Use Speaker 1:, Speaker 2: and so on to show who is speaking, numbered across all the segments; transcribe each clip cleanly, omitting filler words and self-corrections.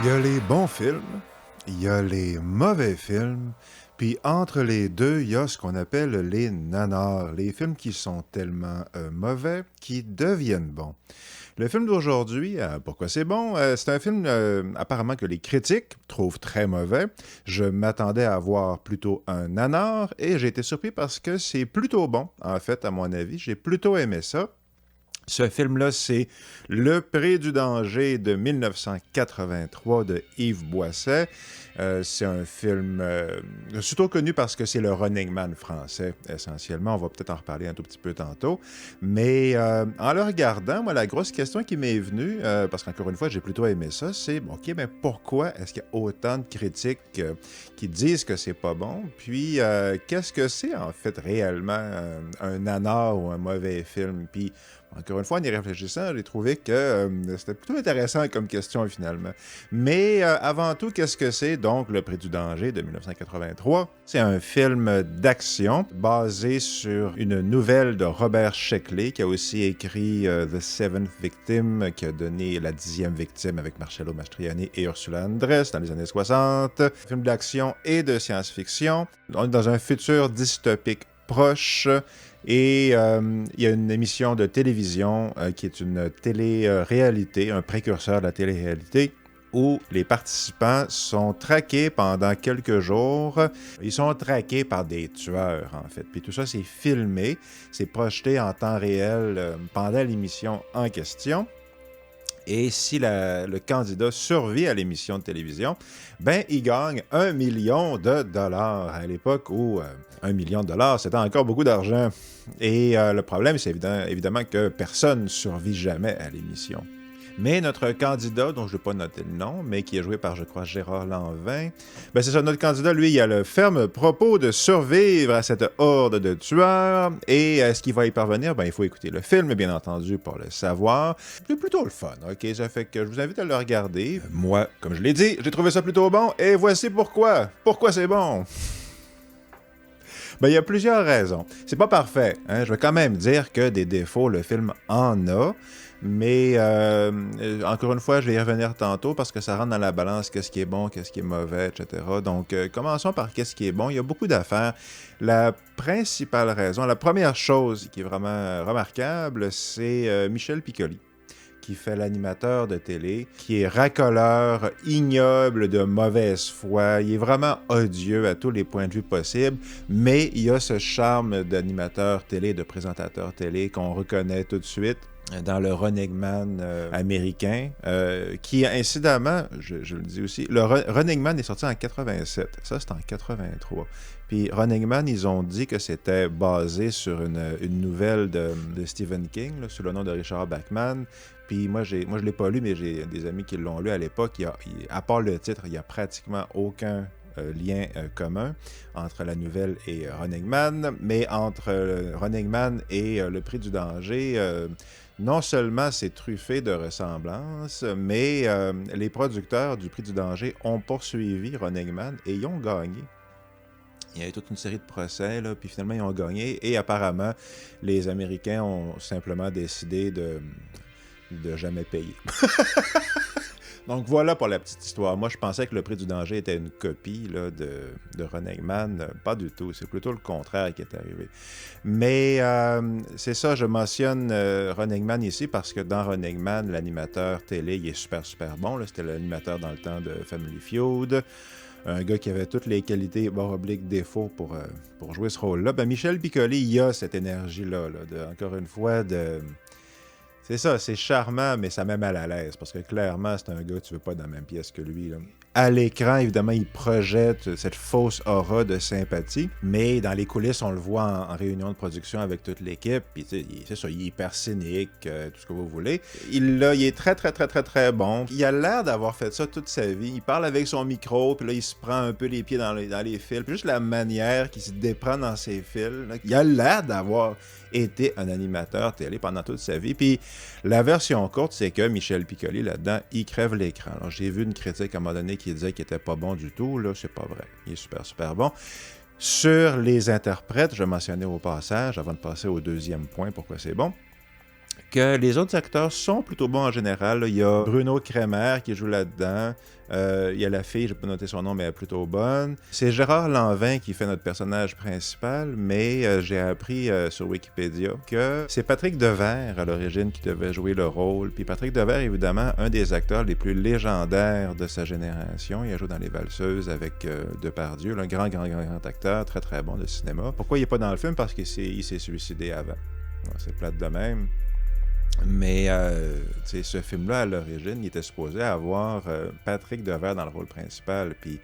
Speaker 1: Il y a les bons films, il y a les mauvais films, puis entre les deux, il y a ce qu'on appelle les nanars, les films qui sont tellement mauvais qu'ils deviennent bons. Le film d'aujourd'hui, pourquoi c'est bon? C'est un film apparemment que les critiques trouvent très mauvais. Je m'attendais à voir plutôt un nanar et j'ai été surpris parce que c'est plutôt bon, en fait, à mon avis. J'ai plutôt aimé ça. Ce film-là, c'est Le Prix du danger de 1983 de Yves Boisset. C'est un film surtout connu parce que c'est le Running Man français, essentiellement. On va peut-être en reparler un tout petit peu tantôt. Mais en le regardant, moi, la grosse question qui m'est venue, parce qu'encore une fois, j'ai plutôt aimé ça, c'est, OK, mais pourquoi est-ce qu'il y a autant de critiques qui disent que c'est pas bon? Puis, qu'est-ce que c'est, en fait, réellement un nanar ou un mauvais film? Puis, encore une fois, en y réfléchissant, j'ai trouvé que c'était plutôt intéressant comme question finalement. Mais avant tout, qu'est-ce que c'est donc Le Prix du danger de 1983? C'est un film d'action basé sur une nouvelle de Robert Sheckley qui a aussi écrit The Seventh Victim, qui a donné La 10e victime avec Marcello Mastroianni et Ursula Andress dans les années 60. Un film d'action et de science-fiction. On est dans un futur dystopique proche. Et il y a une émission de télévision qui est une télé-réalité, un précurseur de la télé-réalité, où les participants sont traqués pendant quelques jours. Ils sont traqués par des tueurs, en fait. Puis tout ça, c'est filmé, c'est projeté en temps réel pendant l'émission en question. Et si le candidat survit à l'émission de télévision, ben il gagne 1 million de dollars à l'époque où 1 million de dollars, c'était encore beaucoup d'argent. Et le problème, c'est évidemment que personne ne survit jamais à l'émission. Mais notre candidat, dont je ne vais pas noter le nom, mais qui est joué par, je crois, Gérard Lanvin, ben c'est ça, notre candidat, lui, il a le ferme propos de survivre à cette horde de tueurs. Et est-ce qu'il va y parvenir? Ben, il faut écouter le film, bien entendu, pour le savoir. C'est plutôt le fun, OK? Ça fait que je vous invite à le regarder. Moi, comme je l'ai dit, j'ai trouvé ça plutôt bon, et voici pourquoi. Pourquoi c'est bon? Ben, il y a plusieurs raisons. C'est pas parfait, hein? Je vais quand même dire que des défauts, le film en a. Mais encore une fois, je vais y revenir tantôt parce que ça rentre dans la balance qu'est-ce qui est bon, qu'est-ce qui est mauvais, etc. Donc, commençons par qu'est-ce qui est bon. Il y a beaucoup d'affaires. La principale raison, la première chose qui est vraiment remarquable, c'est Michel Piccoli, qui fait l'animateur de télé, qui est racoleur, ignoble, de mauvaise foi. Il est vraiment odieux à tous les points de vue possibles, mais il a ce charme d'animateur télé, de présentateur télé qu'on reconnaît tout de suite dans le Running Man américain, qui, incidemment, je le dis aussi, le Running Man est sorti en 87. Ça, c'est en 83. Puis Running Man, ils ont dit que c'était basé sur une nouvelle de Stephen King, là, sous le nom de Richard Bachman. Puis moi, je ne l'ai pas lu, mais j'ai des amis qui l'ont lu à l'époque. À part le titre, il n'y a pratiquement aucun lien commun entre la nouvelle et Running Man. Mais entre Running Man et Le Prix du danger, non seulement c'est truffé de ressemblances, mais les producteurs du Prix du danger ont poursuivi Running Man et ils ont gagné. Il y a eu toute une série de procès, là, puis finalement, ils ont gagné. Et apparemment, les Américains ont simplement décidé de jamais payer. Donc voilà pour la petite histoire. Moi, je pensais que Le Prix du danger était une copie là, de Running Man. Pas du tout. C'est plutôt le contraire qui est arrivé. Mais c'est ça, je mentionne Running Man ici parce que dans Running Man, l'animateur télé, il est super, super bon. Là. C'était l'animateur dans le temps de Family Feud. Un gars qui avait toutes les qualités, barre oblique, défauts pour jouer ce rôle-là. Ben, Michel Piccoli, il a cette énergie-là, là, encore une fois, c'est ça, c'est charmant, mais ça met mal à l'aise, parce que clairement, c'est un gars que tu veux pas dans la même pièce que lui, là. À l'écran, évidemment, il projette cette fausse aura de sympathie, mais dans les coulisses, on le voit en réunion de production avec toute l'équipe, puis c'est ça, il est hyper cynique, tout ce que vous voulez. Il est très, très, très, très, très bon. Il a l'air d'avoir fait ça toute sa vie. Il parle avec son micro, puis là, il se prend un peu les pieds dans les fils, puis juste la manière qu'il se déprend dans ses fils, là, il a l'air d'avoir été un animateur télé pendant toute sa vie. Puis la version courte, c'est que Michel Piccoli, là-dedans, il crève l'écran. Alors, j'ai vu une critique à un moment donné qui disait qu'il était pas bon du tout. Là, c'est pas vrai. Il est super, super bon. Sur les interprètes, je mentionnais au passage, avant de passer au deuxième point, pourquoi c'est bon. que les autres acteurs sont plutôt bons en général. Là, il y a Bruno Kremer qui joue là-dedans. Il y a la fille, je peux noter son nom, mais elle est plutôt bonne. C'est Gérard Lanvin qui fait notre personnage principal, mais j'ai appris sur Wikipédia que c'est Patrick Devers à l'origine qui devait jouer le rôle. Puis Patrick Devers, évidemment, un des acteurs les plus légendaires de sa génération. Il a joué dans Les Valseuses avec Depardieu, là, un grand acteur, très très bon de cinéma. Pourquoi il n'est pas dans le film? Parce qu'il s'est suicidé avant. C'est plate de même. Mais ce film-là, à l'origine, il était supposé avoir Patrick Devers dans le rôle principal. Puis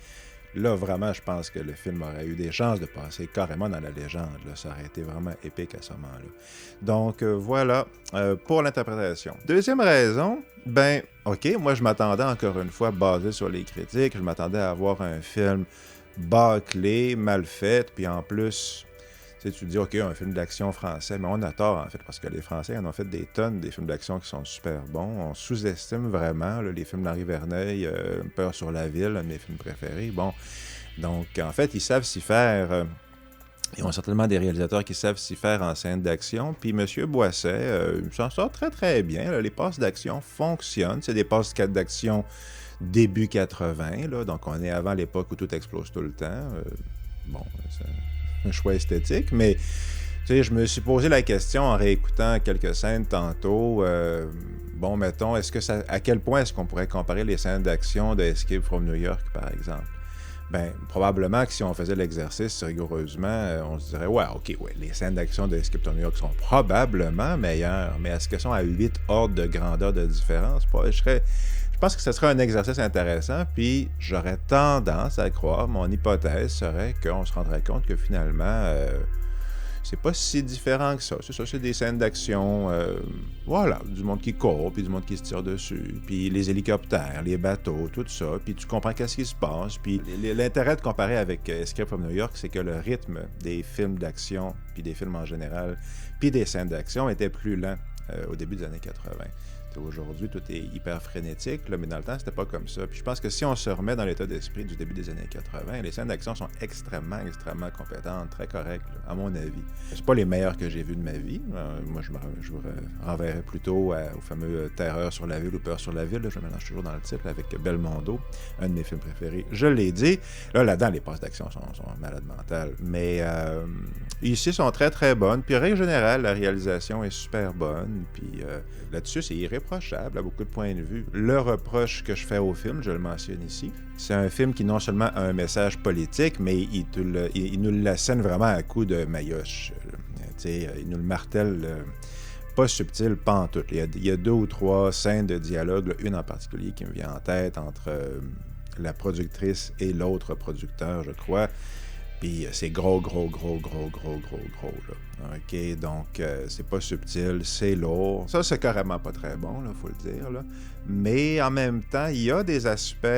Speaker 1: là, vraiment, je pense que le film aurait eu des chances de passer carrément dans la légende. Là. Ça aurait été vraiment épique à ce moment-là. Donc, voilà pour l'interprétation. Deuxième raison, OK, moi, je m'attendais encore une fois, basé sur les critiques, je m'attendais à avoir un film bâclé, mal fait, puis en plus... Tu te dis, OK, un film d'action français, mais on a tort, en fait, parce que les Français en ont fait des tonnes, des films d'action qui sont super bons. On sous-estime vraiment là, les films d'Henri Verneuil, Peur sur la ville, un de mes films préférés. Bon, donc, en fait, ils savent s'y faire. Ils ont certainement des réalisateurs qui savent s'y faire en scène d'action. Puis M. Boisset, il s'en sort très, très bien. Là. Les passes d'action fonctionnent. C'est des passes d'action début 80, là, donc on est avant l'époque où tout explose tout le temps. Bon, c'est un choix esthétique, mais tu sais, je me suis posé la question en réécoutant quelques scènes tantôt. Bon, mettons, à quel point est-ce qu'on pourrait comparer les scènes d'action de Escape from New York, par exemple? Probablement que si on faisait l'exercice rigoureusement, on se dirait, les scènes d'action de Escape from New York sont probablement meilleures, mais est-ce qu'elles sont à 8 ordres de grandeur de différence? Je pense que ce serait un exercice intéressant, puis j'aurais tendance à croire, mon hypothèse serait qu'on se rendrait compte que finalement, c'est pas si différent que ça. C'est ça, c'est des scènes d'action, du monde qui court, puis du monde qui se tire dessus, puis les hélicoptères, les bateaux, tout ça, puis tu comprends qu'est-ce qui se passe, puis l'intérêt de comparer avec Escape from New York, c'est que le rythme des films d'action, puis des films en général, puis des scènes d'action était plus lent au début des années 80. Aujourd'hui, tout est hyper frénétique, là, mais dans le temps, c'était pas comme ça. Puis je pense que si on se remet dans l'état d'esprit du début des années 80, les scènes d'action sont extrêmement compétentes, très correctes, là, à mon avis. C'est pas les meilleures que j'ai vues de ma vie. Moi, je vous renverrais plutôt au fameux Terreur sur la ville ou Peur sur la ville. Là, je me mélange toujours dans le titre avec Belmondo, un de mes films préférés. Je l'ai dit. Là-dedans, les passes d'action sont malades mentales. Mais ici, sont très, très bonnes. Puis, en règle générale, la réalisation est super bonne. Puis là-dessus, c'est irréprochable à beaucoup de points de vue. Le reproche que je fais au film, je le mentionne ici, c'est un film qui non seulement a un message politique, mais il nous l'assène vraiment à coups de maillotche. Il nous le martèle pas subtil, pas en tout. Il y a 2 ou 3 scènes de dialogue, là, une en particulier qui me vient en tête entre la productrice et l'autre producteur, je crois. Puis c'est gros, là. OK, donc c'est pas subtil, c'est lourd. Ça, c'est carrément pas très bon, là, faut le dire, là. Mais en même temps, il y a des aspects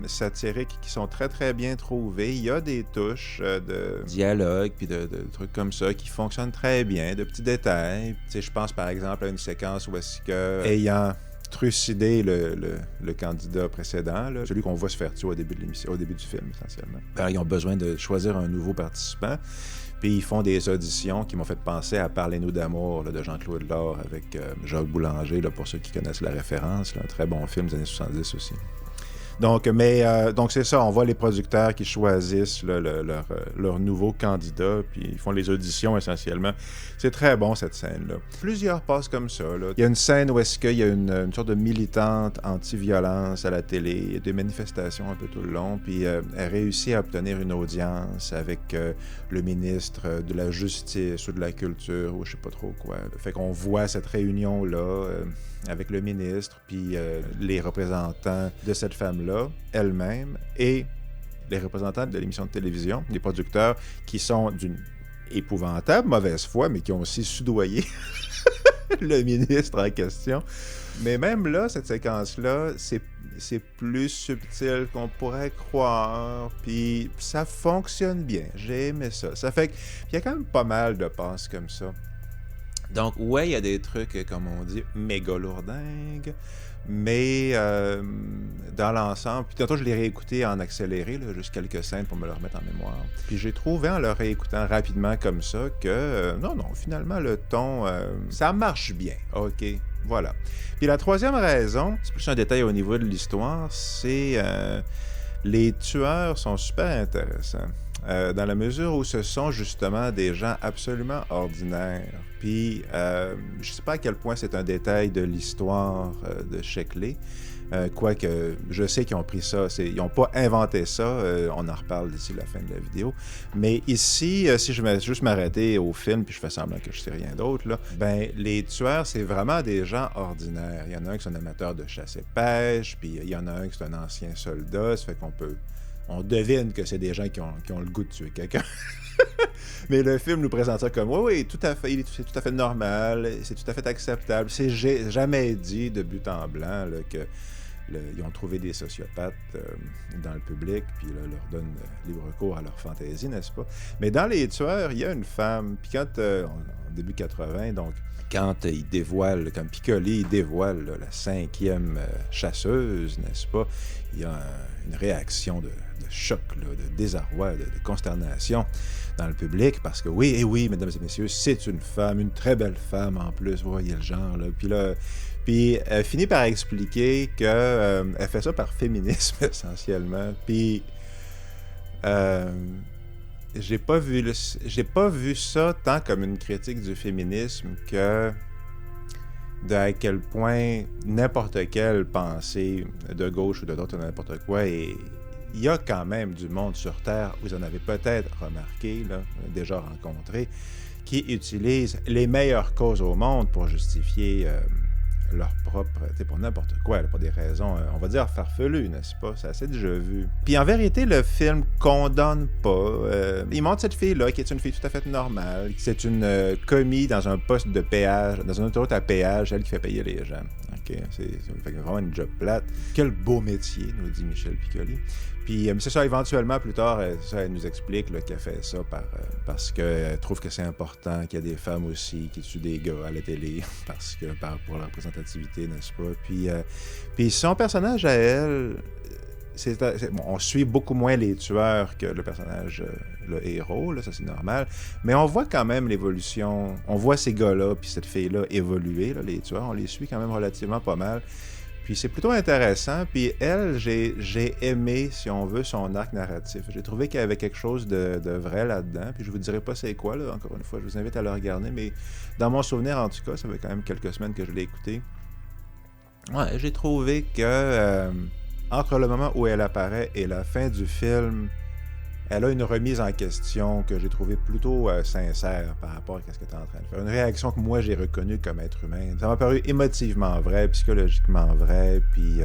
Speaker 1: satiriques qui sont très, très bien trouvés. Il y a des touches de dialogue, puis de trucs comme ça qui fonctionnent très bien, de petits détails. Tu sais, je pense par exemple à une séquence où est-ce que, ayant trucider le candidat précédent, là, celui qu'on voit se faire tuer au début de l'émission, au début du film, essentiellement. Alors, ils ont besoin de choisir un nouveau participant, puis ils font des auditions qui m'ont fait penser à Parlez-nous d'amour là, de Jean-Claude Laure avec Jacques Boulanger, là, pour ceux qui connaissent la référence, là, un très bon film des années 70 aussi. Donc, donc c'est ça, on voit les producteurs qui choisissent là, leur nouveau candidat, puis ils font les auditions essentiellement. C'est très bon cette scène-là. Plusieurs passent comme ça. Là. Il y a une scène où est-ce qu'il y a une sorte de militante anti-violence à la télé, il y a des manifestations un peu tout le long, puis elle réussit à obtenir une audience avec le ministre de la Justice ou de la Culture, ou je sais pas trop quoi. Là. Fait qu'on voit cette réunion-là avec le ministre, puis les représentants de cette femme-là, elle-même, et les représentants de l'émission de télévision, les producteurs, qui sont d'une épouvantable mauvaise foi, mais qui ont aussi soudoyé le ministre en question. Mais même là, cette séquence-là, c'est plus subtil qu'on pourrait croire, puis ça fonctionne bien. J'ai aimé ça. Ça fait qu'il y a quand même pas mal de passes comme ça Donc, ouais, il y a des trucs, comme on dit, méga lourdingues, mais dans l'ensemble, puis tantôt je l'ai réécouté en accéléré, là, juste quelques scènes pour me le remettre en mémoire. Puis j'ai trouvé en le réécoutant rapidement comme ça que, non, finalement, le ton, ça marche bien, ok, voilà. Puis la troisième raison, c'est plus un détail au niveau de l'histoire, c'est les tueurs sont super intéressants. Dans la mesure où ce sont justement des gens absolument ordinaires. Puis, je sais pas à quel point c'est un détail de l'histoire de Sheckley, quoique je sais qu'ils ont pris ça, ils n'ont pas inventé ça, on en reparle d'ici la fin de la vidéo. Mais ici, si je vais juste m'arrêter au film, puis je fais semblant que je sais rien d'autre, là, ben les tueurs, c'est vraiment des gens ordinaires. Il y en a un qui est un amateur de chasse et pêche, puis il y en a un qui est un ancien soldat, ça fait on devine que c'est des gens qui ont le goût de tuer quelqu'un. Mais le film nous présente ça comme oui, tout à fait, c'est tout à fait normal, c'est tout à fait acceptable. C'est jamais dit de but en blanc là, ils ont trouvé des sociopathes dans le public, puis là, leur donnent libre cours à leur fantaisie, n'est-ce pas? Mais dans Les Tueurs, il y a une femme, puis quand, en début 80, donc, quand il dévoile, quand Piccoli il dévoile là, la 5e chasseuse, n'est-ce pas? Il y a une réaction de choc, là, de désarroi, de consternation dans le public, parce que oui, mesdames et messieurs, c'est une femme, une très belle femme en plus, vous voyez le genre, là. Puis elle finit par expliquer qu'elle fait ça par féminisme, essentiellement. Puis j'ai pas vu ça tant comme une critique du féminisme que à quel point n'importe quelle pensée de gauche ou de droite ou n'importe quoi il y a quand même du monde sur Terre, vous en avez peut-être remarqué, là, déjà rencontré, qui utilisent les meilleures causes au monde pour justifier leur propre, pour n'importe quoi, là, pour des raisons, on va dire farfelues, n'est-ce pas? C'est assez déjà vu. Puis en vérité, le film condamne pas. Il montre cette fille-là, qui est une fille tout à fait normale. C'est une commis dans un poste de péage, dans une autoroute à péage, elle qui fait payer les gens. OK? C'est vraiment une job plate. Quel beau métier, nous dit Michel Piccoli. Puis c'est ça, éventuellement, plus tard, elle nous explique là, qu'elle fait ça parce qu'elle trouve que c'est important qu'il y ait des femmes aussi qui tuent des gars à la télé, parce que pour la représentativité, n'est-ce pas? Puis son personnage à elle, bon, on suit beaucoup moins les tueurs que le personnage, le héros, là, ça c'est normal, mais on voit quand même l'évolution, on voit ces gars-là, puis cette fille-là évoluer, là, les tueurs, on les suit quand même relativement pas mal. Puis c'est plutôt intéressant. Puis elle, j'ai aimé, si on veut, son arc narratif. J'ai trouvé qu'il y avait quelque chose de vrai là-dedans. Puis je vous dirai pas c'est quoi, là, encore une fois. Je vous invite à le regarder. Mais dans mon souvenir, en tout cas, ça fait quand même quelques semaines que je l'ai écouté. Ouais, j'ai trouvé que entre le moment où elle apparaît et la fin du film, elle a une remise en question que j'ai trouvée plutôt sincère par rapport à ce qu'elle est en train de faire. Une réaction que moi, j'ai reconnue comme être humain. Ça m'a paru émotivement vrai, psychologiquement vrai, puis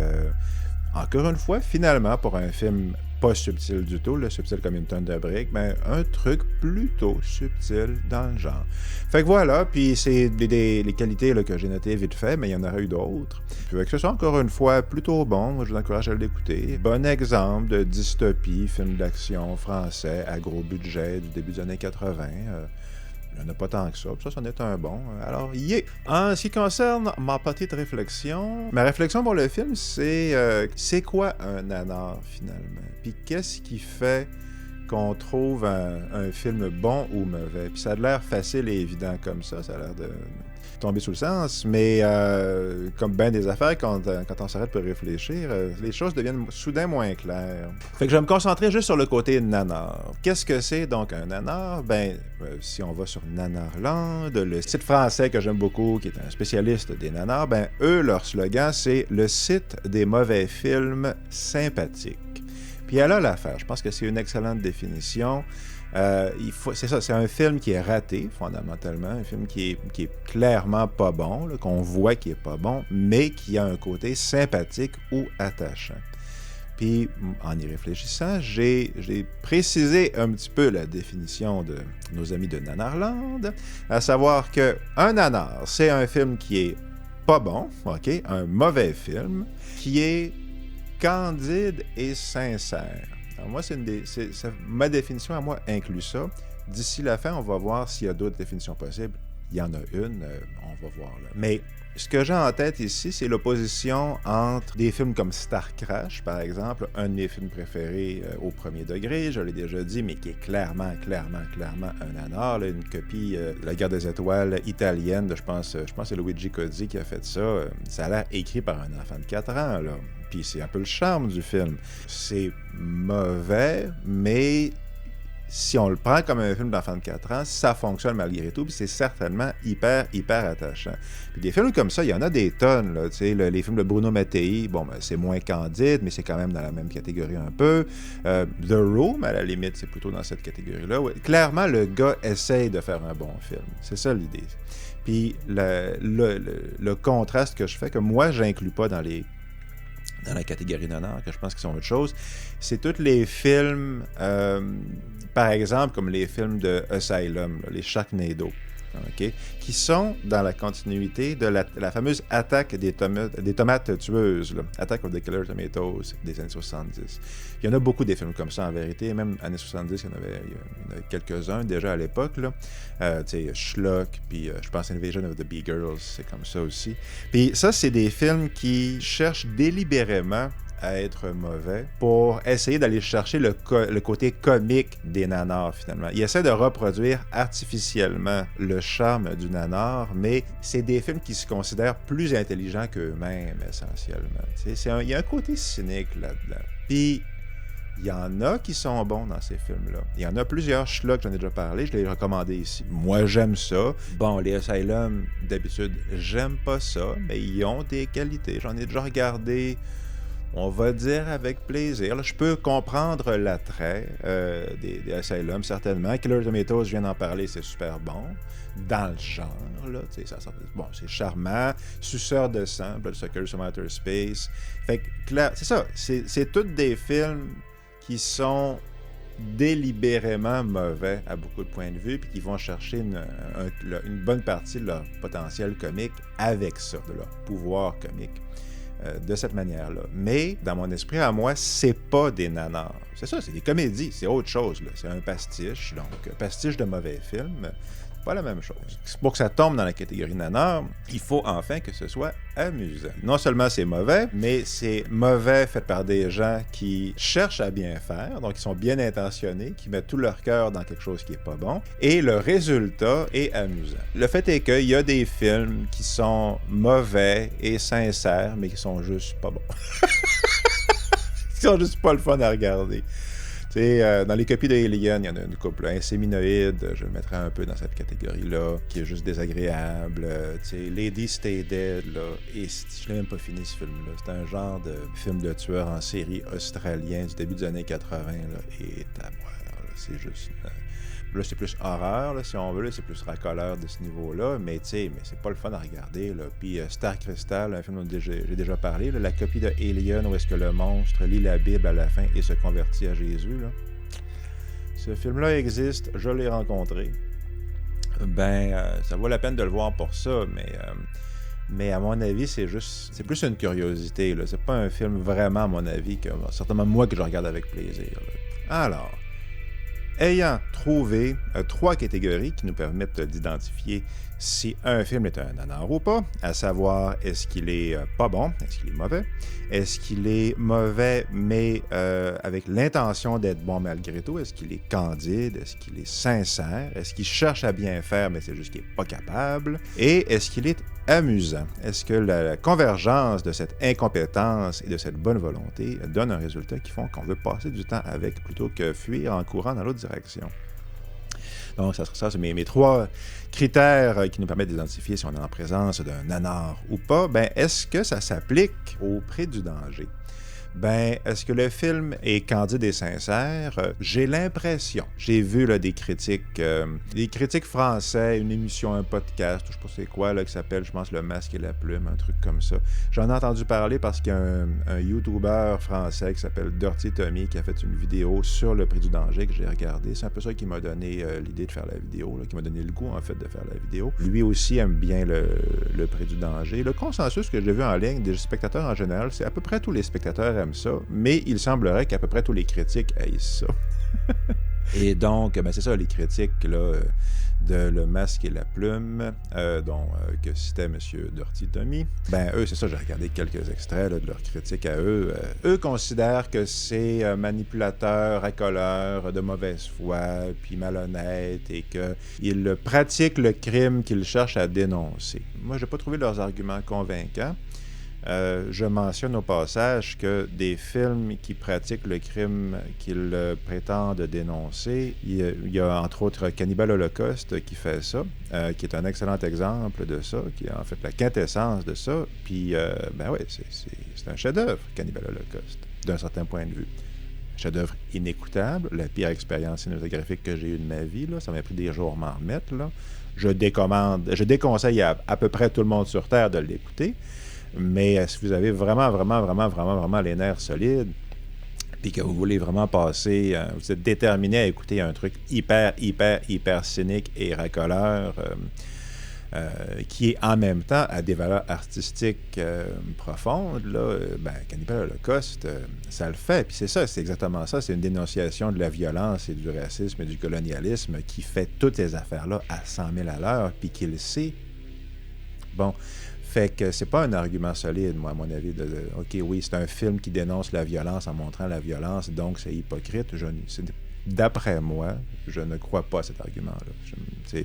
Speaker 1: encore une fois, finalement, pour un film pas subtil du tout, là, subtil comme une tonne de briques, mais un truc plutôt subtil dans le genre. Fait que voilà, puis c'est les qualités là, que j'ai notées vite fait, mais il y en aurait eu d'autres. Puis avec ce soit encore une fois plutôt bon, moi je vous encourage à l'écouter. Bon exemple de dystopie, film d'action français à gros budget du début des années 80. Il n'y en a pas tant que ça, puis ça en est un bon. Alors, En ce qui concerne ma petite réflexion, ma réflexion pour le film, c'est quoi un nanar, finalement? Puis qu'est-ce qui fait qu'on trouve un film bon ou mauvais? Puis ça a l'air facile et évident comme ça a l'air de tomber sous le sens, mais comme bien des affaires, quand on s'arrête pour réfléchir, les choses deviennent soudain moins claires. Fait que je vais me concentrer juste sur le côté nanar. Qu'est-ce que c'est donc un nanar? Ben, si on va sur Nanarland, le site français que j'aime beaucoup, qui est un spécialiste des nanars, ben eux, leur slogan, c'est « Le site des mauvais films sympathiques ». Puis elle a l'affaire. Je pense que c'est une excellente définition. C'est ça, c'est un film qui est raté, fondamentalement, un film qui est clairement pas bon, là, qu'on voit qui est pas bon, mais qui a un côté sympathique ou attachant. Puis, en y réfléchissant, j'ai précisé un petit peu la définition de nos amis de Nanarland, à savoir que un nanar, c'est un film qui est pas bon, ok, un mauvais film, qui est candide et sincère. Alors moi, ma définition à moi inclut ça. D'ici la fin, on va voir s'il y a d'autres définitions possibles. il y en a une, on va voir là. Mais ce que j'ai en tête ici, c'est l'opposition entre des films comme Star Crash, par exemple, un de mes films préférés au premier degré, je l'ai déjà dit, mais qui est clairement un nanar, là, une copie de La Guerre des Étoiles italienne, je pense que c'est Luigi Cozzi qui a fait ça. Ça a l'air écrit par un enfant de 4 ans, là. Puis c'est un peu le charme du film. C'est mauvais, mais si on le prend comme un film d'enfant de 4 ans, ça fonctionne malgré tout, puis c'est certainement hyper attachant. Puis des films comme ça, il y en a des tonnes, là, tu sais, les films de Bruno Mattei, bon, ben, c'est moins candide, mais c'est quand même dans la même catégorie un peu. The Room, à la limite, c'est plutôt dans cette catégorie-là. Ouais. Clairement, le gars essaye de faire un bon film. C'est ça l'idée. Puis le contraste que je fais, que moi, j'inclus pas dans la catégorie nanar, que je pense qu'ils sont autre chose, c'est tous les films, par exemple, comme les films de Asylum, là, les Sharknado, okay, qui sont dans la continuité de la fameuse attaque des tomates tueuses, là, Attack of the Killer Tomatoes des années 70. Il y en a beaucoup des films comme ça, en vérité, même années 70, il y en avait quelques-uns déjà à l'époque, là. Tu sais, Schlock, puis je pense Invasion of the Bee Girls, c'est comme ça aussi. Puis ça, c'est des films qui cherchent délibérément à être mauvais pour essayer d'aller chercher le côté comique des nanars, finalement. Ils essaient de reproduire artificiellement le charme du nanar, mais c'est des films qui se considèrent plus intelligents qu'eux-mêmes, essentiellement. Il y a un côté cynique là-dedans. Puis, il y en a qui sont bons dans ces films-là. Il y en a plusieurs. Schlock, j'en ai déjà parlé, je l'ai recommandé ici. Moi, j'aime ça. Bon, les Asylum, d'habitude, j'aime pas ça, mais ils ont des qualités. J'en ai déjà regardé, on va dire avec plaisir. Là, je peux comprendre l'attrait des Asylum, certainement. Killer Tomatoes, je viens d'en parler, c'est super bon. Dans le genre, là, bon, c'est charmant. Suceur de sang, Bloodsuckers from Outer Space. Fait que, là, c'est ça. C'est tous des films qui sont délibérément mauvais à beaucoup de points de vue, puis qui vont chercher une bonne partie de leur potentiel comique avec ça, de leur pouvoir comique. De cette manière-là. Mais, dans mon esprit, à moi, c'est pas des nanars. C'est ça, c'est des comédies, c'est autre chose, là. C'est un pastiche, donc pastiche de mauvais films, c'est pas la même chose. Pour que ça tombe dans la catégorie nanar, il faut enfin que ce soit amusant. Non seulement c'est mauvais, mais c'est mauvais fait par des gens qui cherchent à bien faire, donc ils sont bien intentionnés, qui mettent tout leur cœur dans quelque chose qui est pas bon, et le résultat est amusant. Le fait est qu'il y a des films qui sont mauvais et sincères, mais qui sont juste pas bons. Qui sont juste pas le fun à regarder. Tu sais, dans les copies de Alien, il y en a une couple, Inséminoïde, je le mettrais un peu dans cette catégorie-là, qui est juste désagréable. Tu sais, Lady Stay Dead, là, et je l'ai même pas fini ce film-là. C'est un genre de film de tueur en série australien du début des années 80, là, et c'est juste... Là, c'est plus horreur, là, si on veut, là, c'est plus racoleur de ce niveau-là, mais tu sais, c'est pas le fun à regarder, là. Puis Star Crystal, un film dont j'ai déjà parlé, là, la copie de Alien où est-ce que le monstre lit la Bible à la fin et se convertit à Jésus, là. Ce film-là existe, je l'ai rencontré. Ça vaut la peine de le voir pour ça, mais à mon avis, c'est plus une curiosité, là. C'est pas un film vraiment, à mon avis, que certainement moi que je regarde avec plaisir, là. Alors, ayant trouvé 3 catégories qui nous permettent d'identifier si un film est un nanar ou pas, à savoir est-ce qu'il est pas bon, est-ce qu'il est mauvais, est-ce qu'il est mauvais mais avec l'intention d'être bon malgré tout, est-ce qu'il est candide, est-ce qu'il est sincère, est-ce qu'il cherche à bien faire mais c'est juste qu'il n'est pas capable, et est-ce qu'il est amusant. Est-ce que la convergence de cette incompétence et de cette bonne volonté donne un résultat qui font qu'on veut passer du temps avec plutôt que fuir en courant dans l'autre direction? Donc, ça c'est mes 3 critères qui nous permettent d'identifier si on est en présence d'un nanar ou pas. Est-ce que ça s'applique au prix du danger? Est-ce que le film est candide et sincère? J'ai l'impression. J'ai vu là, des critiques français, une émission, un podcast, je sais pas c'est quoi, là, qui s'appelle, je pense, Le Masque et la Plume, un truc comme ça. J'en ai entendu parler parce qu'il y a un YouTuber français qui s'appelle Dirty Tommy qui a fait une vidéo sur le prix du danger que j'ai regardé. C'est un peu ça qui m'a donné l'idée de faire la vidéo, là, qui m'a donné le goût, en fait, de faire la vidéo. Lui aussi aime bien le prix du danger. Le consensus que j'ai vu en ligne des spectateurs en général, c'est à peu près tous les spectateurs aiment ça, mais il semblerait qu'à peu près tous les critiques haïssent ça. Et donc, ben, c'est ça, les critiques là, de Le Masque et la Plume, que citait M. Dorty-Tommy, ben eux, c'est ça, j'ai regardé quelques extraits là, de leurs critiques à eux. Eux considèrent que c'est manipulateur, racoleur, de mauvaise foi, puis malhonnête, et qu'ils pratiquent le crime qu'ils cherchent à dénoncer. Moi, j'ai pas trouvé leurs arguments convaincants. Je mentionne au passage que des films qui pratiquent le crime qu'ils prétendent dénoncer, il y a entre autres Cannibal Holocaust qui fait ça, qui est un excellent exemple de ça, qui est en fait la quintessence de ça. Puis, ben ouais, c'est un chef-d'œuvre, Cannibal Holocaust, d'un certain point de vue. Chef-d'œuvre inécoutable, la pire expérience cinématographique que j'ai eue de ma vie, là, ça m'a pris des jours à m'en remettre. Là. Je déconseille à peu près tout le monde sur Terre de l'écouter. Mais si vous avez vraiment les nerfs solides, puis que vous voulez vraiment passer, vous êtes déterminé à écouter un truc hyper cynique et racoleur, qui est en même temps à des valeurs artistiques profondes, là, ben, Cannibal Holocaust, ça le fait. Puis c'est ça, c'est exactement ça. C'est une dénonciation de la violence et du racisme et du colonialisme qui fait toutes ces affaires-là à 100 000 à l'heure, puis qui le sait. Bon. Fait que c'est pas un argument solide, moi, à mon avis, OK, oui, c'est un film qui dénonce la violence en montrant la violence, donc c'est hypocrite. D'après moi, je ne crois pas à cet argument-là.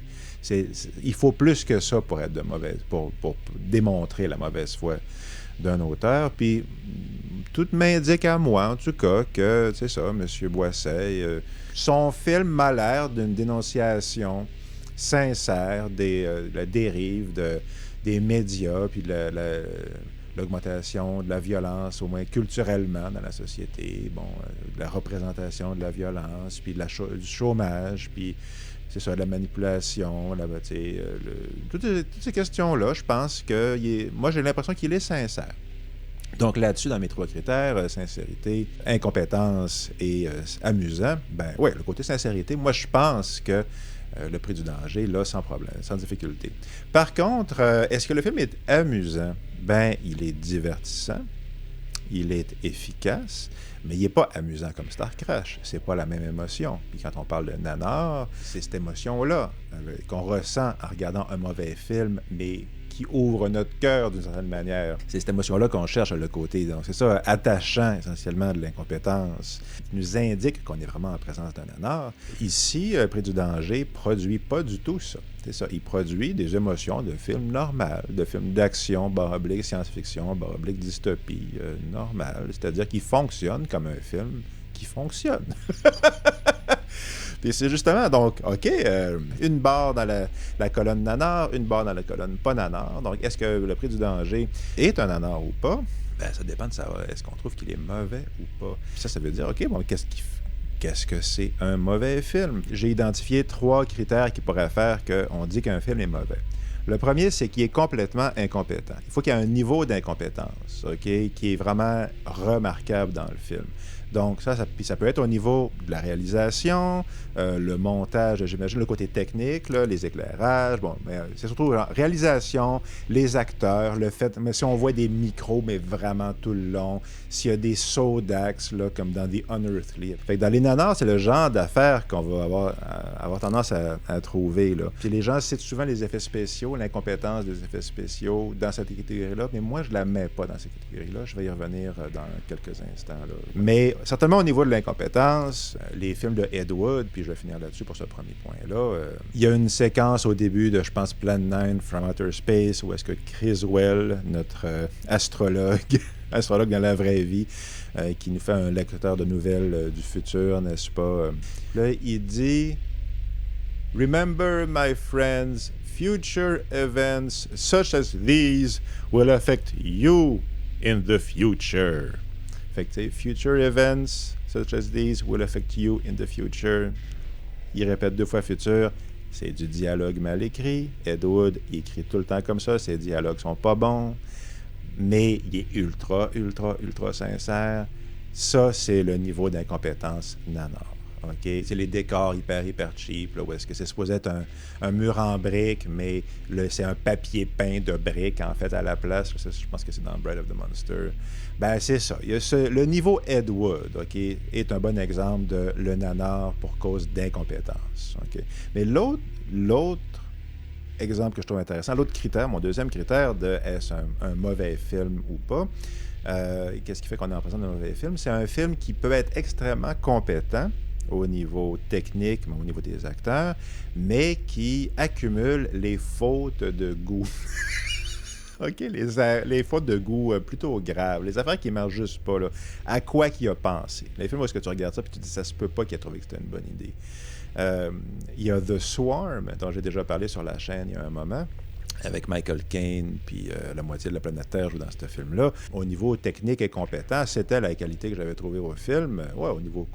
Speaker 1: Il faut plus que ça pour être de mauvaise, pour démontrer la mauvaise foi d'un auteur. Puis, tout m'indique à moi, en tout cas, que, c'est ça, M. Boisset, son film m'a l'air d'une dénonciation sincère de la dérive des médias, puis de l'augmentation de la violence, au moins culturellement, dans la société, de la représentation de la violence, puis du chômage, puis c'est ça, de la manipulation, toutes ces questions-là, je pense que moi, j'ai l'impression qu'il est sincère. Donc là-dessus, dans mes 3 critères, sincérité, incompétence et amusant, ben ouais, le côté sincérité, moi, je pense que Le Prix du danger, là, sans problème, sans difficulté. Par contre, est-ce que le film est amusant? Ben, il est divertissant, il est efficace, mais il n'est pas amusant comme Star Crash. C'est pas la même émotion. Puis quand on parle de nanar, c'est cette émotion-là qu'on ressent en regardant un mauvais film, mais qui ouvre notre cœur d'une certaine manière. C'est cette émotion-là qu'on cherche le côté. Donc, c'est ça, attachant essentiellement de l'incompétence, qui nous indique qu'on est vraiment en présence d'un nanar. Ici, Prix du danger produit pas du tout ça. C'est ça, il produit des émotions de films normales, de films d'action, / science-fiction, / dystopie, normal. C'est-à-dire qu'il fonctionne comme un film qui fonctionne. Puis c'est justement, donc, OK, une barre dans la colonne nanar, une barre dans la colonne pas nanar. Donc, est-ce que Le Prix du danger est un nanar ou pas? Ben, ça dépend de savoir, est-ce qu'on trouve qu'il est mauvais ou pas? Puis ça veut dire, OK, bon, qu'est-ce que c'est un mauvais film? J'ai identifié 3 critères qui pourraient faire qu'on dit qu'un film est mauvais. Le premier, c'est qu'il est complètement incompétent. Il faut qu'il y ait un niveau d'incompétence, OK, qui est vraiment remarquable dans le film. Donc, ça peut être au niveau de la réalisation, le montage, j'imagine, le côté technique, là, les éclairages. Bon, mais c'est surtout la réalisation, les acteurs, le fait, mais si on voit des micros, mais vraiment tout le long, s'il y a des sauts d'axe, là, comme dans The Unearthly. Fait que dans les nanars, c'est le genre d'affaires qu'on va avoir tendance à trouver, là. Puis les gens citent souvent les effets spéciaux, l'incompétence des effets spéciaux dans cette catégorie-là, mais moi, je la mets pas dans cette catégorie-là. Je vais y revenir dans quelques instants, là. Mais certainement au niveau de l'incompétence, les films de Ed Wood, puis je vais finir là-dessus pour ce premier point-là, il y a une séquence au début de, je pense, Plan 9 from Outer Space, où est-ce que Criswell, notre astrologue dans la vraie vie, qui nous fait un lecteur de nouvelles du futur, n'est-ce pas? Là, il dit « Remember, my friends, future events such as these will affect you in the future. » Fait que, future events such as these will affect you in the future. Il répète 2 fois futur. C'est du dialogue mal écrit. Ed Wood, il écrit tout le temps comme ça. Ses dialogues sont pas bons. Mais il est ultra sincère. Ça, c'est le niveau d'incompétence nanar. OK? C'est les décors hyper cheap, là, où est-ce que c'est supposé être un mur en briques, mais c'est un papier peint de briques, en fait, à la place. Ça, je pense que c'est dans Bride of the Monster. Ben, c'est ça. Le niveau Ed Wood, OK, est un bon exemple de le nanar pour cause d'incompétence. OK? Mais l'autre exemple que je trouve intéressant, l'autre critère, mon deuxième critère de est-ce un mauvais film ou pas, qu'est-ce qui fait qu'on est en présence d'un mauvais film? C'est un film qui peut être extrêmement compétent au niveau technique, mais au niveau des acteurs, mais qui accumule les fautes de goût. OK, les fautes de goût plutôt graves, les affaires qui ne marchent juste pas, là. À quoi qu'il a pensé? Les films où est-ce que tu regardes ça et tu te dis ça se peut pas qu'il ait trouvé que c'était une bonne idée. Il y a The Swarm, dont j'ai déjà parlé sur la chaîne il y a un moment, avec Michael Caine, puis la moitié de la planète Terre joue dans ce film-là. Au niveau technique et compétent, c'était la qualité que j'avais trouvée au film. Ouais, au niveau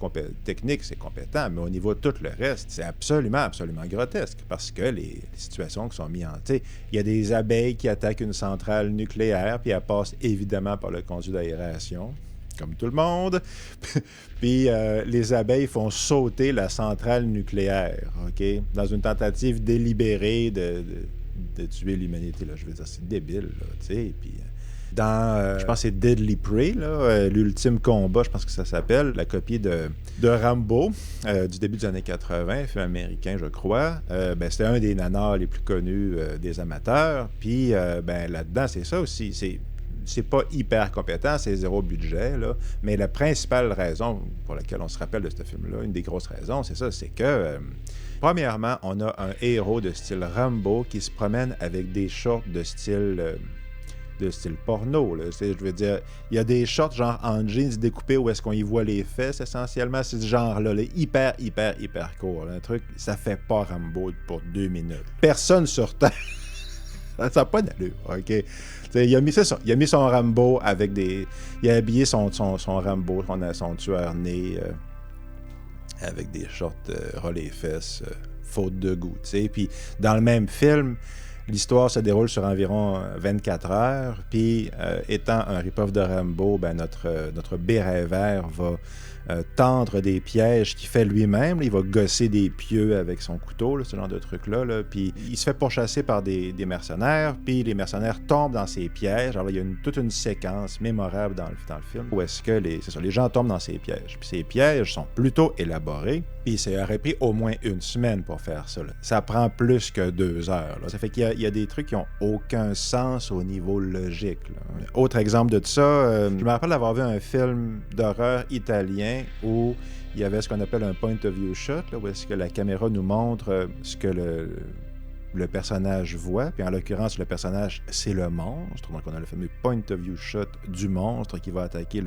Speaker 1: technique, c'est compétent, mais au niveau de tout le reste, c'est absolument grotesque, parce que les situations qui sont mises en... Tu sais, il y a des abeilles qui attaquent une centrale nucléaire, puis elles passent évidemment par le conduit d'aération, comme tout le monde. Puis les abeilles font sauter la centrale nucléaire, OK? Dans une tentative délibérée de tuer l'humanité, là. Je veux dire, c'est débile, là, tu sais. Puis dans, je pense que c'est Deadly Prey, là, l'ultime combat, je pense que ça s'appelle, la copie de Rambo, du début des années 80, film américain, je crois. Ben, c'était un des nanars les plus connus des amateurs. Puis, ben, là-dedans, c'est ça aussi. C'est pas hyper compétent, c'est zéro budget, là, mais la principale raison pour laquelle on se rappelle de ce film-là, une des grosses raisons, c'est ça, c'est que, premièrement, on a un héros de style Rambo qui se promène avec des shorts de style porno, là. Je veux dire, il y a des shorts genre en jeans découpés où est-ce qu'on y voit les fesses, essentiellement, c'est ce genre-là, là, hyper court, là. Un truc, ça fait pas Rambo pour 2 minutes. Personne sur Terre... Ça n'a pas d'allure, OK? Il a mis son Rambo avec des... Il a habillé son Rambo, son tueur né, avec des shorts ras les fesses, faute de goût, tu sais. Puis dans le même film, l'histoire se déroule sur environ 24 heures, puis étant un rip-off de Rambo, ben notre béret vert va tendre des pièges qu'il fait lui-même. Là, il va gosser des pieux avec son couteau, là, ce genre de truc-là. Là. Puis il se fait pourchasser par des mercenaires, puis les mercenaires tombent dans ses pièges. Alors là, il y a toute une séquence mémorable dans le film où est-ce que les gens tombent dans ces pièges. Puis ces pièges sont plutôt élaborés, puis ça aurait pris au moins 1 semaine pour faire ça. Là. Ça prend plus que 2 heures. Là. Ça fait qu'il y a des trucs qui n'ont aucun sens au niveau logique. Là. Autre exemple de ça, je me rappelle d'avoir vu un film d'horreur italien où il y avait ce qu'on appelle un point of view shot, là, où est-ce que la caméra nous montre ce que le personnage voit, puis en l'occurrence, le personnage, c'est le monstre. Donc, on a le fameux point of view shot du monstre qui va attaquer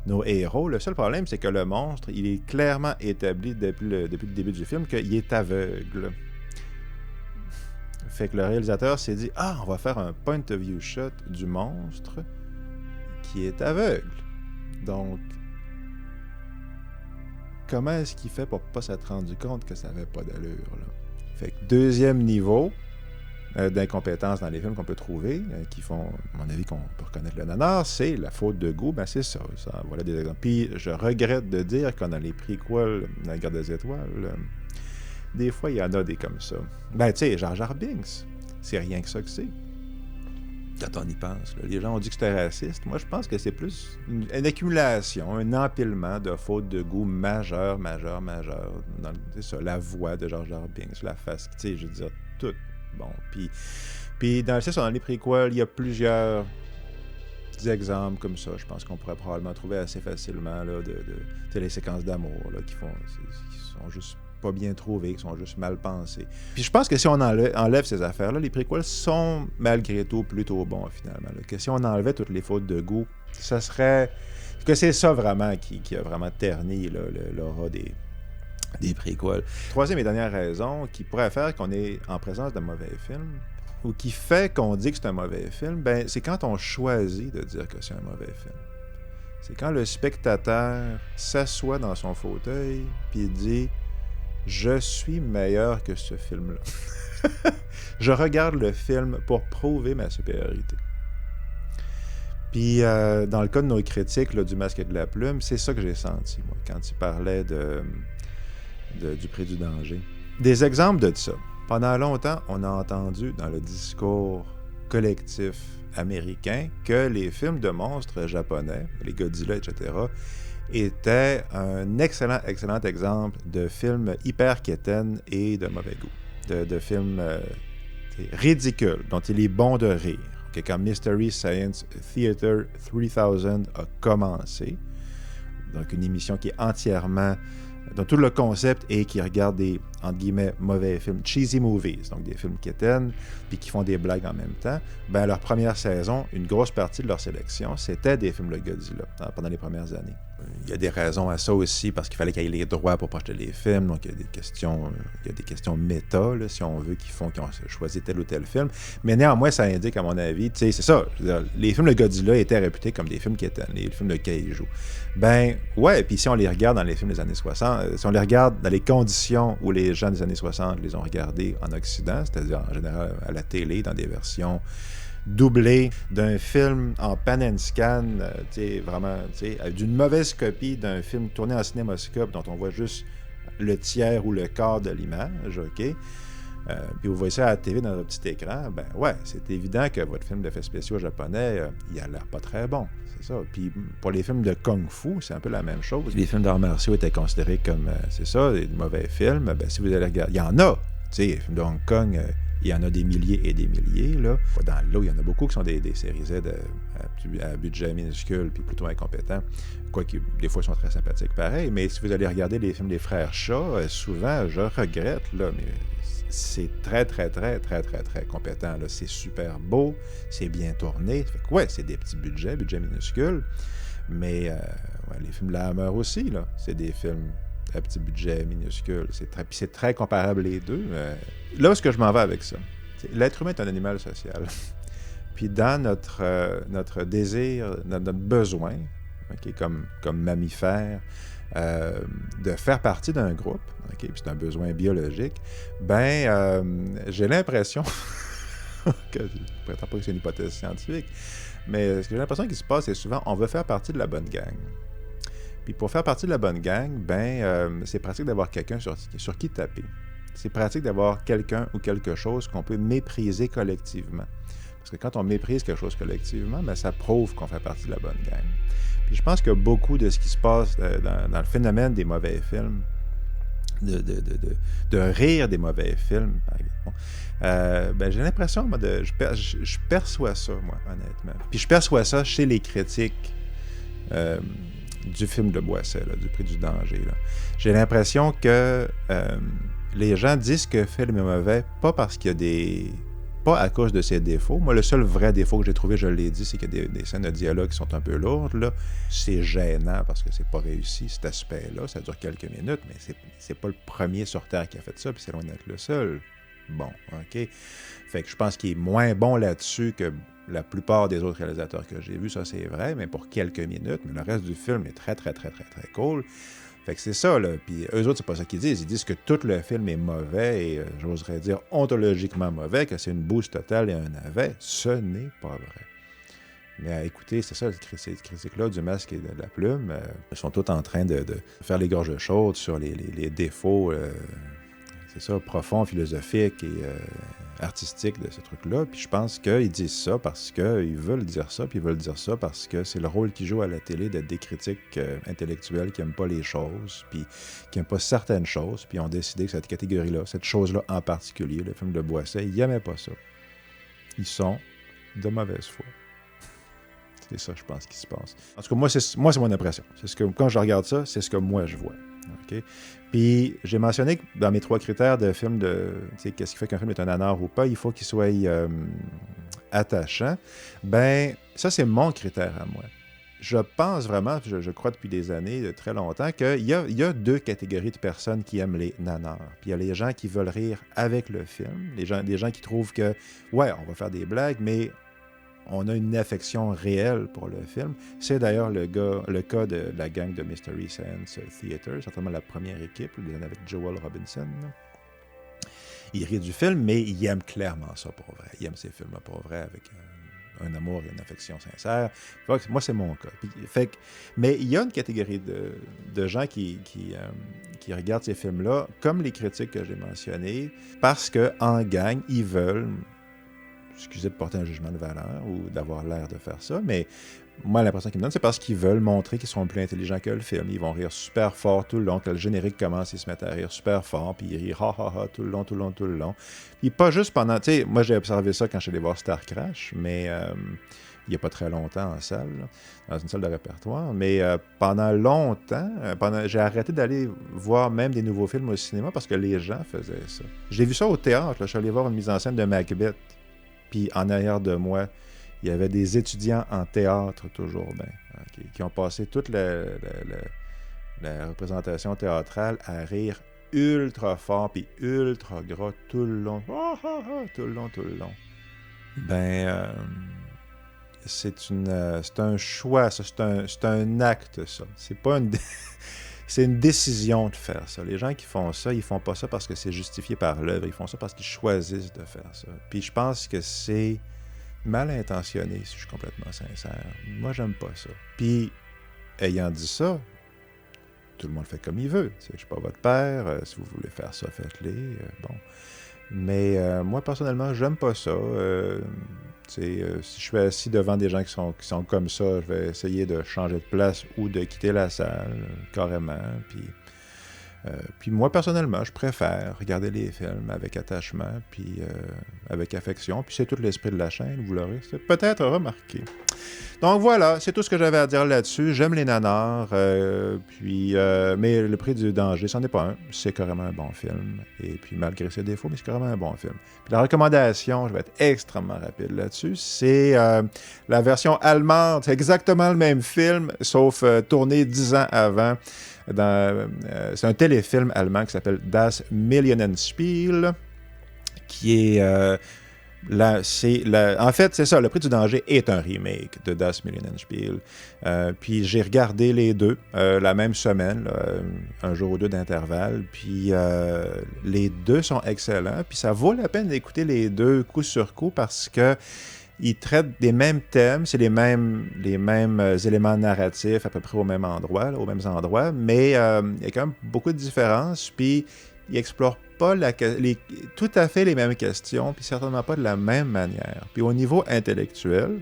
Speaker 1: nos héros. Le seul problème, c'est que le monstre, il est clairement établi depuis le début du film qu'il est aveugle. Fait que le réalisateur s'est dit « Ah, on va faire un point of view shot du monstre qui est aveugle. » Donc, comment est-ce qu'il fait pour pas s'être rendu compte que ça n'avait pas d'allure, là? Fait que deuxième niveau d'incompétence dans les films qu'on peut trouver, qui font, à mon avis, qu'on peut reconnaître le nanar, c'est la faute de goût. Ben c'est ça. Voilà des exemples. Puis je regrette de dire qu'on a les prequels de la Guerre des Étoiles. Des fois, il y en a des comme ça. Ben tu sais, Jar Jar Binks, c'est rien que ça que c'est. Quand on y pense, là. Les gens ont dit que c'était raciste. Moi, je pense que c'est plus une accumulation, un empilement de fautes de goût majeures. C'est ça, la voix de Jar Jar Binks, la face, tu sais, je veux dire, tout. Bon, puis dans les préquels, il y a plusieurs exemples comme ça. Je pense qu'on pourrait probablement trouver assez facilement là, de les séquences d'amour là, qui sont juste pas bien trouvées, qui sont juste mal pensées. Puis je pense que si on enlève ces affaires-là, les préquels sont malgré tout plutôt bons finalement. Là. Que si on enlevait toutes les fautes de goût, ça serait... que c'est ça vraiment qui a vraiment terni là, l'aura des préquels. Troisième et dernière raison qui pourrait faire qu'on est en présence d'un mauvais film, ou qui fait qu'on dit que c'est un mauvais film, ben c'est quand on choisit de dire que c'est un mauvais film. C'est quand le spectateur s'assoit dans son fauteuil puis dit « Je suis meilleur que ce film-là. Je regarde le film pour prouver ma supériorité. » Puis, dans le cas de nos critiques là, du Masque et de la Plume, c'est ça que j'ai senti, moi, quand il parlait du prix du danger. Des exemples de ça. Pendant longtemps, on a entendu dans le discours collectif américain que les films de monstres japonais, les Godzilla, etc., étaient un excellent, excellent exemple de films hyper quétaines et de mauvais goût. De films ridicules, dont il est bon de rire. Okay, quand Mystery Science Theater 3000 a commencé, donc une émission qui est entièrement dont tout le concept est qu'ils regardent des, entre guillemets, mauvais films, cheesy movies, donc des films quétaines, puis qui font des blagues en même temps, ben leur première saison, une grosse partie de leur sélection, c'était des films de Godzilla, pendant les premières années. Il y a des raisons à ça aussi, parce qu'il fallait qu'il y ait les droits pour projeter les films, donc il y a des questions méta, là, si on veut, qui ont choisi tel ou tel film. Mais néanmoins, ça indique, à mon avis, tu sais, c'est ça, je veux dire, les films de Godzilla étaient réputés comme des films quétaines, les films de Kaiju. Ben, ouais, puis si on les regarde dans les films des années 60, si on les regarde dans les conditions où les gens des années 60 les ont regardés en Occident, c'est-à-dire en général à la télé, dans des versions doublées d'un film en pan and scan, vraiment, d'une mauvaise copie d'un film tourné en cinémascope dont on voit juste le tiers ou le quart de l'image, OK? Puis vous voyez ça à la TV dans un petit écran, ben ouais, c'est évident que votre film d'effets spéciaux japonais, il a l'air pas très bon, c'est ça. Puis pour les films de kung-fu, c'est un peu la même chose. Les films d'arts martiaux étaient considérés comme, c'est ça, des mauvais films. Ben si vous allez regarder, il y en a, tu sais, les films de Hong Kong, il y en a des milliers et des milliers, là. Dans l'eau, il y en a beaucoup qui sont des séries Z à budget minuscule puis plutôt incompétents. Quoique, des fois, ils sont très sympathiques pareil. Mais si vous allez regarder les films des frères Shaw, souvent, je regrette, là, mais c'est très, très, très, très, très, très compétent, là. C'est super beau, c'est bien tourné. Fait que, ouais, c'est des petits budget minuscules. Mais ouais, les films de la Hammer aussi, là, c'est des films à petit budget minuscule. C'est très comparable les deux. Là où est-ce que je m'en vais avec ça? L'être humain est un animal social. Puis dans notre désir, notre besoin, okay, comme mammifère, de faire partie d'un groupe, okay, puis c'est un besoin biologique, j'ai l'impression que je prétends pas que c'est une hypothèse scientifique, mais ce que j'ai l'impression qu'il se passe, c'est souvent on veut faire partie de la bonne gang. Puis pour faire partie de la bonne gang, c'est pratique d'avoir quelqu'un sur qui taper. C'est pratique d'avoir quelqu'un ou quelque chose qu'on peut mépriser collectivement. Parce que quand on méprise quelque chose collectivement, ça prouve qu'on fait partie de la bonne gang. Puis je pense que beaucoup de ce qui se passe dans le phénomène des mauvais films, de rire des mauvais films, par exemple, j'ai l'impression, moi, je perçois ça, moi, honnêtement. Puis je perçois ça chez les critiques du film de Boisset, là, du prix du danger. Là. J'ai l'impression que les gens disent que le film est mauvais, pas parce qu'il y a des... pas à cause de ses défauts. Moi, le seul vrai défaut que j'ai trouvé, je l'ai dit, c'est qu'il y a des scènes de dialogue qui sont un peu lourdes. Là. C'est gênant parce que c'est pas réussi, cet aspect-là. Ça dure quelques minutes, mais c'est pas le premier sur Terre qui a fait ça, puis c'est loin d'être le seul. Bon, OK. Fait que je pense qu'il est moins bon là-dessus que la plupart des autres réalisateurs que j'ai vus, ça c'est vrai, mais pour quelques minutes. Mais le reste du film est très, très, très, très, très cool. Fait que c'est ça, là. Puis eux autres, c'est pas ça qu'ils disent. Ils disent que tout le film est mauvais et, j'oserais dire, ontologiquement mauvais, que c'est une bouse totale et un navet. Ce n'est pas vrai. Mais écoutez, c'est ça, ces critiques-là du Masque et de la Plume, ils sont tous en train de faire les gorges chaudes sur les défauts, c'est ça, profonds, philosophiques et artistiques de ce truc-là. Puis je pense qu'ils disent ça parce qu'ils veulent dire ça, puis ils veulent dire ça parce que c'est le rôle qu'ils jouent à la télé d'être des critiques intellectuels qui n'aiment pas les choses, puis qui n'aiment pas certaines choses, puis ont décidé que cette catégorie-là, cette chose-là en particulier, le film de Boisset, ils n'aimaient pas ça. Ils sont de mauvaise foi. C'est ça, je pense, qui se passe. En tout cas, moi, c'est mon impression. Quand je regarde ça, c'est ce que moi, je vois. Okay? Puis, j'ai mentionné que dans mes 3 critères de film qu'est-ce qui fait qu'un film est un nanar ou pas, il faut qu'il soit attachant. Ça, c'est mon critère à moi. Je pense vraiment, je crois depuis des années, de très longtemps, qu'il y a 2 catégories de personnes qui aiment les nanars. Puis il y a les gens qui veulent rire avec le film, les gens qui trouvent que, ouais, on va faire des blagues, mais on a une affection réelle pour le film. C'est d'ailleurs le cas de la gang de Mystery Science Theater, certainement la première équipe, avec Joel Robinson. Là. Il rit du film, mais il aime clairement ça pour vrai. Il aime ces films-là pour vrai avec un amour et une affection sincère. Moi, c'est mon cas. Mais il y a une catégorie de gens qui regardent ces films-là, comme les critiques que j'ai mentionnées, parce qu'en gang, ils veulent, excusez de porter un jugement de valeur ou d'avoir l'air de faire ça, mais moi, l'impression qu'ils me donnent, c'est parce qu'ils veulent montrer qu'ils sont plus intelligents que le film. Ils vont rire super fort tout le long. Quand le générique commence, ils se mettent à rire super fort, puis ils rient ha ha ha tout le long, tout le long, tout le long. Puis pas juste pendant... Tu sais, moi, j'ai observé ça quand je suis allé voir Star Crash, mais il n'y a pas très longtemps en salle, là, dans une salle de répertoire. Mais pendant longtemps, j'ai arrêté d'aller voir même des nouveaux films au cinéma parce que les gens faisaient ça. J'ai vu ça au théâtre. Là. Je suis allé voir une mise en scène de Macbeth. Puis en arrière de moi, il y avait des étudiants en théâtre, toujours bien, qui ont passé toute la représentation théâtrale à rire ultra fort puis ultra gras tout le long. Tout le long, tout le long. Ben, c'est un choix, ça. C'est un acte, ça. C'est pas une... C'est une décision de faire ça. Les gens qui font ça, ils font pas ça parce que c'est justifié par l'œuvre. Ils font ça parce qu'ils choisissent de faire ça. Puis je pense que c'est mal intentionné, si je suis complètement sincère. Moi, j'aime pas ça. Puis, ayant dit ça, tout le monde fait comme il veut. Je suis pas votre père. Si vous voulez faire ça, faites-le. Bon. Mais moi, personnellement, j'aime pas ça. Si je suis assis devant des gens qui sont comme ça, je vais essayer de changer de place ou de quitter la salle, carrément. Puis moi, personnellement, je préfère regarder les films avec attachement, puis avec affection. Puis c'est tout l'esprit de la chaîne, vous l'aurez peut-être remarqué. Donc voilà, c'est tout ce que j'avais à dire là-dessus. J'aime les nanars, mais Le Prix du danger, c'en est pas un. C'est carrément un bon film. Et puis malgré ses défauts, mais c'est carrément un bon film. Puis la recommandation, je vais être extrêmement rapide là-dessus, c'est la version allemande. C'est exactement le même film, sauf tourné 10 ans avant. C'est un téléfilm allemand qui s'appelle Das Millionenspiel, qui est... en fait, c'est ça, Le Prix du danger est un remake de Das Millionenspiel. Puis j'ai regardé les deux la même semaine, là, un jour ou deux d'intervalle. Puis les deux sont excellents. Puis ça vaut la peine d'écouter les deux coup sur coup parce que ils traitent des mêmes thèmes, c'est les mêmes éléments narratifs à peu près au même endroit, là, aux mêmes endroits, mais il y a quand même beaucoup de différences, puis ils n'explorent pas tout à fait les mêmes questions, puis certainement pas de la même manière. Puis au niveau intellectuel,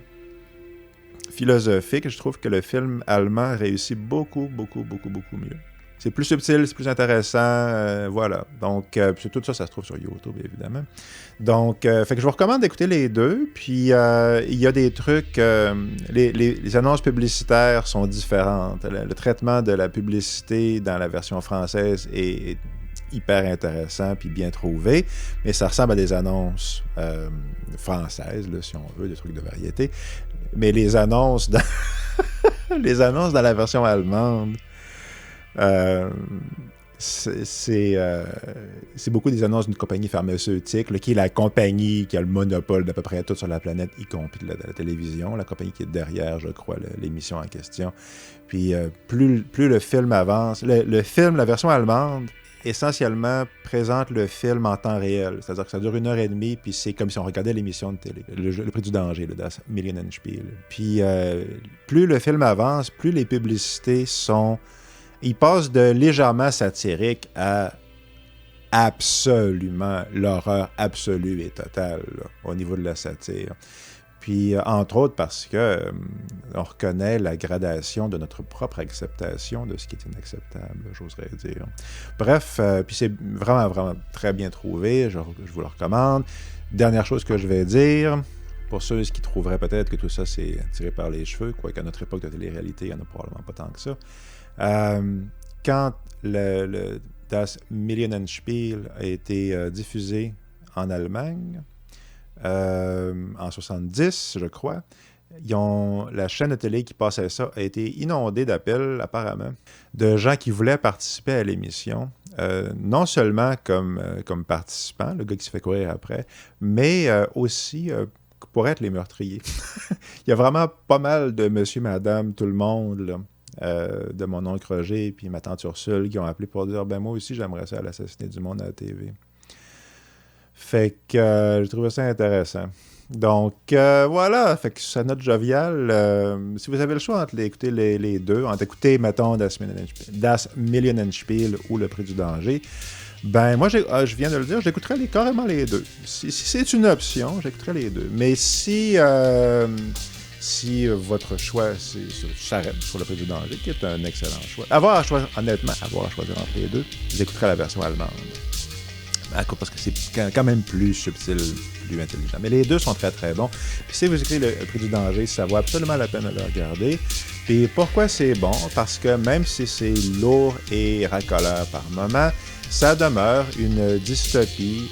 Speaker 1: philosophique, je trouve que le film allemand réussit beaucoup, beaucoup, beaucoup, beaucoup mieux. C'est plus subtil, c'est plus intéressant, voilà. Donc, tout ça, ça se trouve sur YouTube, évidemment. Donc, fait que je vous recommande d'écouter les deux. Puis, il y a des trucs... les annonces publicitaires sont différentes. Le traitement de la publicité dans la version française est hyper intéressant puis bien trouvé. Mais ça ressemble à des annonces françaises, là, si on veut, des trucs de variété. Mais les annonces dans, les annonces dans la version allemande... c'est beaucoup des annonces d'une compagnie pharmaceutique, là, qui est la compagnie qui a le monopole d'à peu près tout sur la planète, y compris de la télévision, la compagnie qui est derrière, je crois, l'émission en question. Puis plus le film avance, le film, la version allemande, essentiellement présente le film en temps réel. C'est-à-dire que ça dure 1h30, puis c'est comme si on regardait l'émission de télé, le Prix du danger, le Das Millionenspiel. Puis plus le film avance, plus les publicités sont... Il passe de légèrement satirique à absolument l'horreur absolue et totale là, au niveau de la satire. Puis, entre autres, parce que on reconnaît la gradation de notre propre acceptation de ce qui est inacceptable, j'oserais dire. Bref, puis c'est vraiment, vraiment très bien trouvé. Je vous le recommande. Dernière chose que je vais dire, pour ceux qui trouveraient peut-être que tout ça, c'est tiré par les cheveux, quoiqu'à notre époque de télé-réalité, il n'y en a probablement pas tant que ça. Quand le Das Millionenspiel a été diffusé en Allemagne, en 70, je crois, la chaîne de télé qui passait ça a été inondée d'appels, apparemment, de gens qui voulaient participer à l'émission, non seulement comme participants, le gars qui se fait courir après, mais aussi pour être les meurtriers. Il y a vraiment pas mal de monsieur, madame, tout le monde, là, de mon oncle Roger et puis ma tante Ursule qui ont appelé pour dire « Ben moi aussi, j'aimerais ça l'assassiner du monde à la TV. » Fait que j'ai trouvé ça intéressant. Donc, voilà, fait que sa note joviale, si vous avez le choix entre écouter les deux, entre écouter, mettons, Das Millionenspiel ou Le Prix du danger, ben, moi, je viens de le dire, j'écouterais carrément les deux. Si c'est une option, j'écouterais les deux. Mais si votre choix s'arrête sur Le Prix du danger, qui est un excellent choix, honnêtement, avoir à choisir entre les deux, j'écouterais la version allemande. Parce que c'est quand même plus subtil, plus intelligent. Mais les deux sont très très bons. Puis si vous écoutez le Prix du danger, ça vaut absolument la peine de le regarder. Puis pourquoi c'est bon? Parce que même si c'est lourd et racoleur par moments, ça demeure une dystopie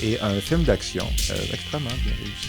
Speaker 1: et un film d'action extrêmement bien réussi.